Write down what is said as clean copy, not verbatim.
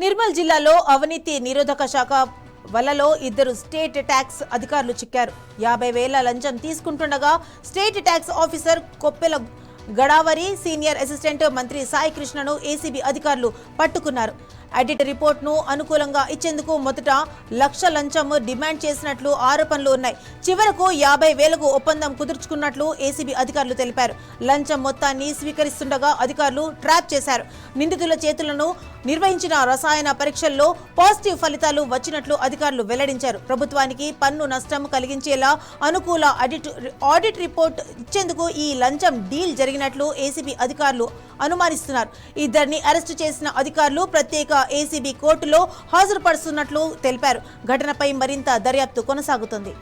నిర్మల్ జిల్లాలో అవినీతి నిరోధక శాఖ వలలో ఇద్దరు స్టేట్ ట్యాక్స్ అధికారులు చిక్కారు. 50,000 లంచం తీసుకుంటుండగా state tax officer Koppela Gadavari, senior assistant Mantri Sai కృష్ణను ACB అధికారులు పట్టుకున్నారు. ఆడిట్ రిపోర్ట్ను అనుకూలంగా ఇచ్చేందుకు మొదట 1,00,000 లంచం డిమాండ్ చేసినట్లు ఆరోపణలు ఉన్నాయి. చివరకు 50,000కు ఒప్పందం కుదుర్చుకున్నట్లు ఏసీబీ అధికారులు తెలిపారు. లంచం మొత్తాన్ని స్వీకరిస్తుండగా అధికారులు ట్రాప్ చేశారు. నిందితుల చేతులను నిర్వహించిన రసాయన పరీక్షల్లో పాజిటివ్ ఫలితాలు వచ్చినట్లు అధికారులు వెల్లడించారు. ప్రభుత్వానికి పన్ను నష్టం కలిగించేలా అనుకూల ఆడిట్ రిపోర్ట్ ఇచ్చేందుకు ఈ లంచం డీల్ జరిగినట్లు ఏసీబీ అధికారులు అనుమానిస్తున్నారు. ఇద్దరిని అరెస్టు చేసిన అధికారులు ప్రత్యేక ఏసీబీ కోర్టులో హాజరుపరుస్తున్నట్లు తెలిపారు. ఘటనపై మరింత దర్యాప్తు కొనసాగుతుంది.